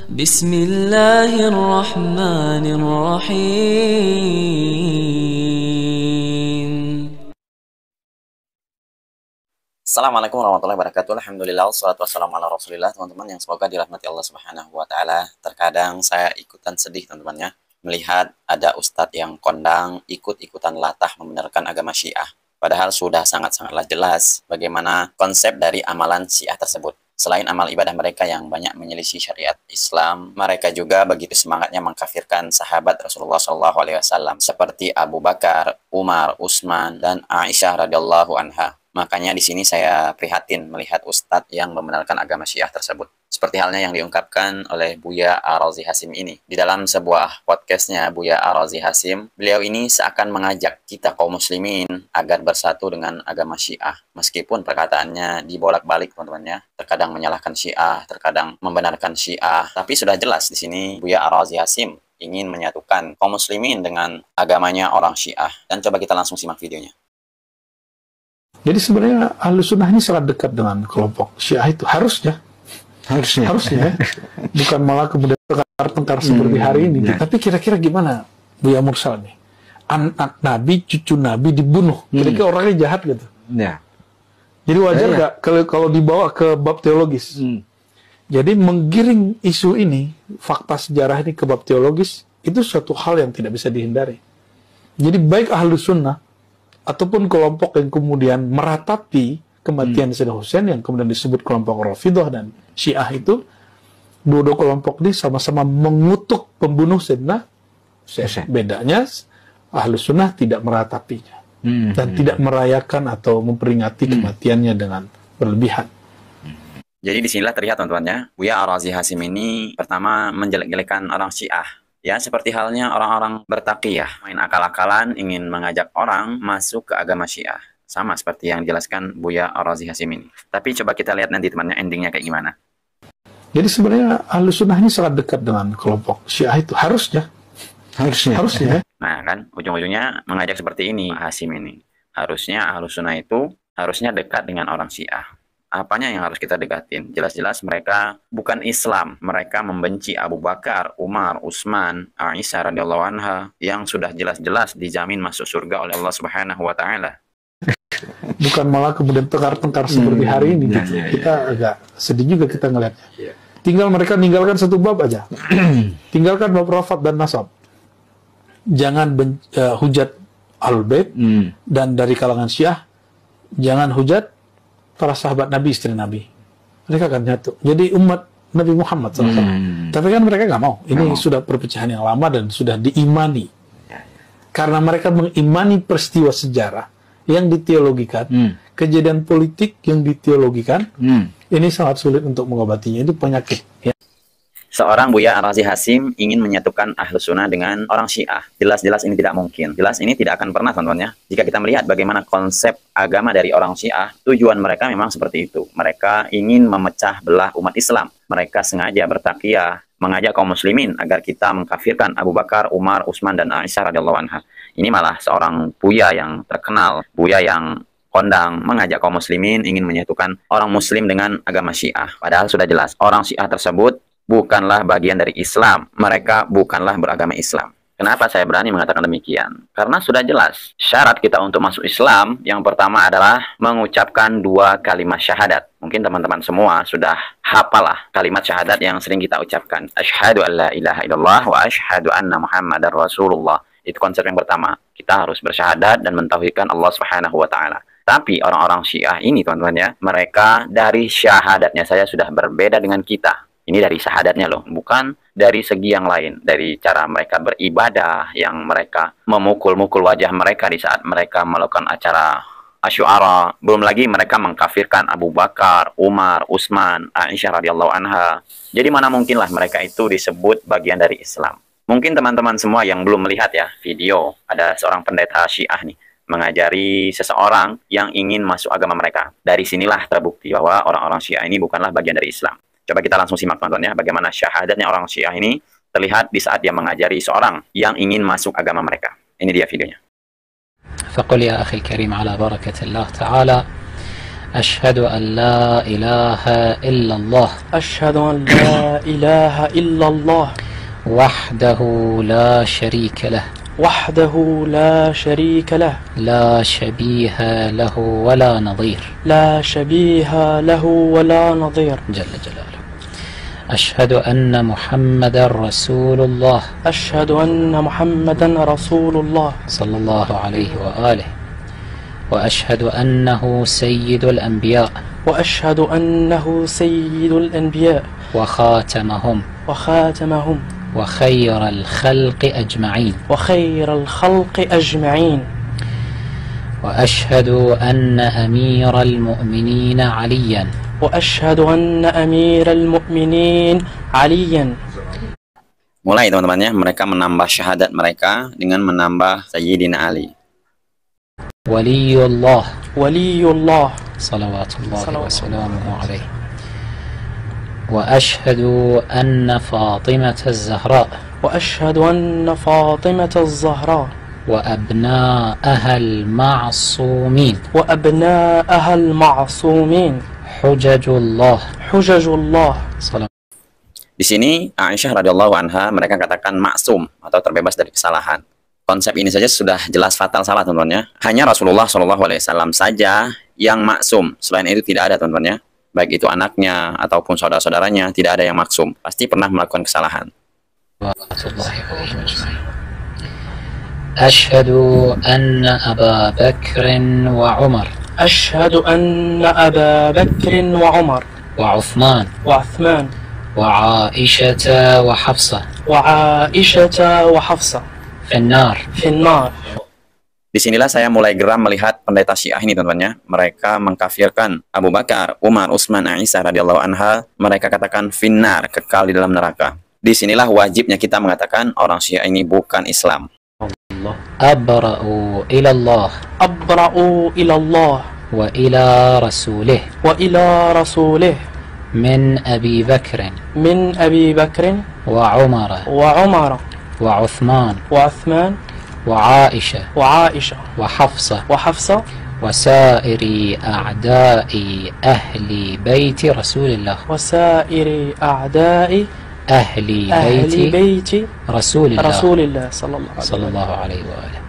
Bismillahirrahmanirrahim. Assalamualaikum warahmatullahi wabarakatuh. Alhamdulillah, wassalatu wassalamu ala rasulillah. Teman-teman yang semoga dirahmati Allah subhanahu wa ta'ala. Terkadang saya ikutan sedih teman-teman ya, melihat ada ustadz yang kondang ikut-ikutan latah membenarkan agama Syiah. Padahal sudah sangat-sangatlah jelas bagaimana konsep dari amalan Syiah tersebut. Selain amal ibadah mereka yang banyak menyelisih syariat Islam, mereka juga begitu semangatnya mengkafirkan sahabat Rasulullah SAW seperti Abu Bakar, Umar, Utsman, dan Aisyah radhiyallahu anha. Makanya di sini saya prihatin melihat ustadz yang membenarkan agama Syiah tersebut. Seperti halnya yang diungkapkan oleh Buya Ar-Razi Hasim ini. Di dalam sebuah podcastnya Buya Ar-Razi Hasim, beliau ini seakan mengajak kita kaum muslimin agar bersatu dengan agama Syiah. Meskipun perkataannya dibolak-balik teman-teman ya. Terkadang menyalahkan Syiah, terkadang membenarkan Syiah. Tapi sudah jelas di sini Buya Ar-Razi Hasim ingin menyatukan kaum muslimin dengan agamanya orang Syiah. Dan coba kita langsung simak videonya. Jadi sebenarnya Ahlus Sunnah ini sangat dekat dengan kelompok Syiah itu harusnya, bukan malah kemudian tengkar-tengkar seperti hari ini. Tapi kira-kira gimana Buya Mursal nih? Anak Nabi, cucu Nabi dibunuh, kira-kira orangnya jahat gitu. Jadi wajar nggak kalau dibawa ke bab teologis? Jadi menggiring isu ini, fakta sejarah ini ke bab teologis itu suatu hal yang tidak bisa dihindari. Jadi baik Ahlus Sunnah ataupun kelompok yang kemudian meratapi kematian Sayyidina Husain yang kemudian disebut kelompok Rafidhah dan Syiah itu, dua-dua kelompok ini sama-sama mengutuk pembunuh Sayyidina Husain. Bedanya Ahlus Sunnah tidak meratapinya dan tidak merayakan atau memperingati kematiannya dengan berlebihan. Jadi disinilah terlihat teman-teman ya, Buya Ar-Razi Hasim ini pertama menjelek-jelekan orang Syiah. Ya, seperti halnya orang-orang bertaqiyah, main akal-akalan ingin mengajak orang masuk ke agama Syiah. Sama seperti yang dijelaskan Buya Ar-Razi Hasim ini. Tapi coba kita lihat nanti temannya endingnya kayak gimana. Jadi sebenarnya Ahlus Sunnah ini sangat dekat dengan kelompok Syiah itu harusnya. Nah kan, ujung-ujungnya mengajak seperti ini Hasim ini. Harusnya Ahlus Sunnah itu harusnya dekat dengan orang Syiah. Apanya yang harus kita dekatin? Jelas-jelas mereka bukan Islam. Mereka membenci Abu Bakar, Umar, Utsman, Aisyah radhiyallahu anha yang sudah jelas-jelas dijamin masuk surga oleh Allah Subhanahu wa taala. Bukan malah kemudian tengkar-tengkar seperti hari ini. Kita agak sedih juga kita ngelihatnya. Tinggal mereka meninggalkan satu bab aja. Tinggalkan bab rafat dan nasab. Jangan hujat Ahlul Bait dan dari kalangan Syiah jangan hujat para sahabat Nabi, istri Nabi. Mereka akan nyatu. Jadi umat Nabi Muhammad SAW. Tapi kan mereka nggak mau. Ini sudah perpecahan yang lama dan sudah diimani. Karena mereka mengimani peristiwa sejarah yang diteologikan, kejadian politik yang diteologikan, ini sangat sulit untuk mengobatinya. Itu penyakit. Ya. Seorang Buya Ar-Razi Hasim ingin menyatukan Ahlus Sunnah dengan orang Syiah. Jelas-jelas ini tidak mungkin. Jelas ini tidak akan pernah teman-teman ya. Jika kita melihat bagaimana konsep agama dari orang Syiah, tujuan mereka memang seperti itu. Mereka ingin memecah belah umat Islam. Mereka sengaja bertaqiyah, mengajak kaum muslimin agar kita mengkafirkan Abu Bakar, Umar, Utsman, dan Aisyah radhiyallahu anha. Ini malah seorang Buya yang terkenal, Buya yang kondang, mengajak kaum muslimin ingin menyatukan orang muslim dengan agama Syiah. Padahal sudah jelas, orang Syiah tersebut bukanlah bagian dari Islam. Mereka bukanlah beragama Islam. Kenapa saya berani mengatakan demikian? Karena sudah jelas, syarat kita untuk masuk Islam yang pertama adalah mengucapkan 2 kalimat syahadat. Mungkin teman-teman semua sudah hafalah kalimat syahadat yang sering kita ucapkan. Asyhadu an la ilaha illallah wa asyhadu anna Muhammadar Rasulullah. Itu konsep yang pertama. Kita harus bersyahadat dan mentauhidkan Allah Subhanahu wa taala. Tapi orang-orang Syiah ini teman-teman ya, mereka dari syahadatnya saya sudah berbeda dengan kita. Ini dari syahadatnya loh, bukan dari segi yang lain. Dari cara mereka beribadah, yang mereka memukul-mukul wajah mereka di saat mereka melakukan acara Asy'ara. Belum lagi mereka mengkafirkan Abu Bakar, Umar, Utsman, Aisyah radhiyallahu anha. Jadi mana mungkinlah mereka itu disebut bagian dari Islam. Mungkin teman-teman semua yang belum melihat ya video, ada seorang pendeta Syiah nih, mengajari seseorang yang ingin masuk agama mereka. Dari sinilah terbukti bahwa orang-orang Syiah ini bukanlah bagian dari Islam. Coba kita langsung simak teman-teman ya, bagaimana syahadatnya orang Syiah ini terlihat di saat dia mengajari seorang yang ingin masuk agama mereka. Ini dia videonya. فقل يا أخي الكريم على بركة الله تعالى أشهد أن لا إله إلا الله أشهد أن لا إله إلا الله وحده لا شريك له وحده لا شريك له لا شبيه له ولا نظير لا شبيه له ولا نظير جل جلاله. أشهد أن محمد رسول الله أشهد أن محمدا رسول الله صلى الله عليه وآله. وأشهد أنه سيد الأنبياء وأشهد أنه سيد الأنبياء وخاتمهم وخاتمهم وخير الخلق أجمعين. وخير الخلق أجمعين. وأشهد أن أمير المؤمنين عليا وأشهد أن أمير المؤمنين عليا. Mulai teman-temannya, mereka menambah syahadat mereka dengan menambah Sayyidina Ali. ولي الله ولي الله صلوات الله وسلامه عليه. وأشهد أن فاطمة الزهراء وأشهد أن فاطمة الزهراء وأبناءها المعصومين وأبناءها المعصومين حجج الله حجج الله. Di sini Aisyah radhiyallahu anha mereka katakan maksum atau terbebas dari kesalahan. Konsep ini saja sudah jelas fatal salah teman-teman ya. Hanya Rasulullah SAW saja yang maksum. Selain itu tidak ada teman-teman ya. Baik itu anaknya ataupun saudara-saudaranya, tidak ada yang maksum. Pasti pernah melakukan kesalahan. Asyhadu anna Aba Bakr wa Umar. Asyhadu anna Aba Bakr wa Umar. Wa Uthman. Wa Uthman. Wa Aisyah wa Hafsah. Wa Aisyah wa Hafsah. Finnar. Finnar. Disinilah saya mulai geram melihat pendeta Syiah ini teman-teman. Mereka mengkafirkan Abu Bakar, Umar, Utsman, Aisyah radhiyallahu anha. Mereka katakan finnar, kekal di dalam neraka. Disinilah wajibnya kita mengatakan orang Syiah ini bukan Islam. Abra'u ila Allah. Abra'u ila Allah. Wa ila rasulih. Wa ila rasulih. Min Abi Bakr. Min Abi Bakr. Wa Umar. Wa Umar. وعثمان وعثمان وعائشة وعائشة وحفصة وحفصة وسائر أعداء أهل بيت رسول الله وسائر أعداء أهل بيت رسول الله صلى الله عليه وآله.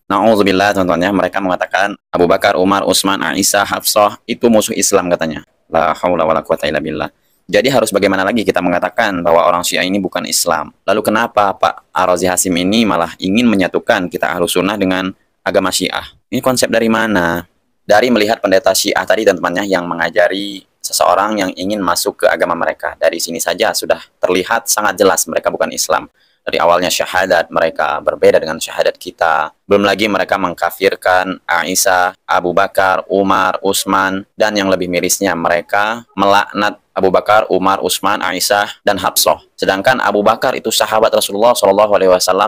Na'udzubillah teman-teman ya, mereka mengatakan Abu Bakar, Umar, Utsman, Aisyah, Hafsah itu musuh Islam katanya. La haula wala quwata illa billah. Jadi harus bagaimana lagi kita mengatakan bahwa orang Syiah ini bukan Islam. Lalu kenapa Pak Ar-Razi Hasyim ini malah ingin menyatukan kita Ahlus Sunnah dengan agama Syiah? Ini konsep dari mana? Dari melihat pendeta Syiah tadi teman-temannya yang mengajari seseorang yang ingin masuk ke agama mereka. Dari sini saja sudah terlihat sangat jelas mereka bukan Islam. Dari awalnya syahadat mereka berbeda dengan syahadat kita. Belum lagi mereka mengkafirkan Aisyah, Abu Bakar, Umar, Utsman, dan yang lebih mirisnya mereka melaknat Abu Bakar, Umar, Utsman, Aisyah, dan Hafsah. Sedangkan Abu Bakar itu sahabat Rasulullah SAW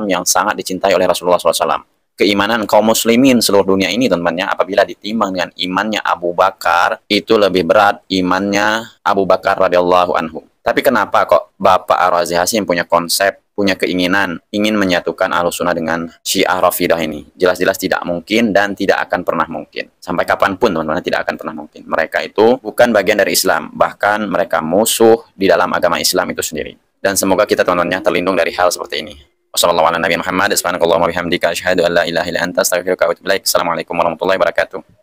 yang sangat dicintai oleh Rasulullah SAW. Keimanan kaum muslimin seluruh dunia ini teman-temannya apabila ditimbang dengan imannya Abu Bakar itu lebih berat imannya Abu Bakar radhiyallahu anhu. Tapi kenapa kok Bapak Ar-Razi Hasyim punya konsep, punya keinginan ingin menyatukan Ahlus Sunnah dengan Syiah Rafidah ini? Jelas-jelas tidak mungkin dan tidak akan pernah mungkin. Sampai kapanpun teman-teman tidak akan pernah mungkin. Mereka itu bukan bagian dari Islam, bahkan mereka musuh di dalam agama Islam itu sendiri. Dan semoga kita teman-temannya terlindung dari hal seperti ini. Wassalamualaikum warahmatullahi wabarakatuh.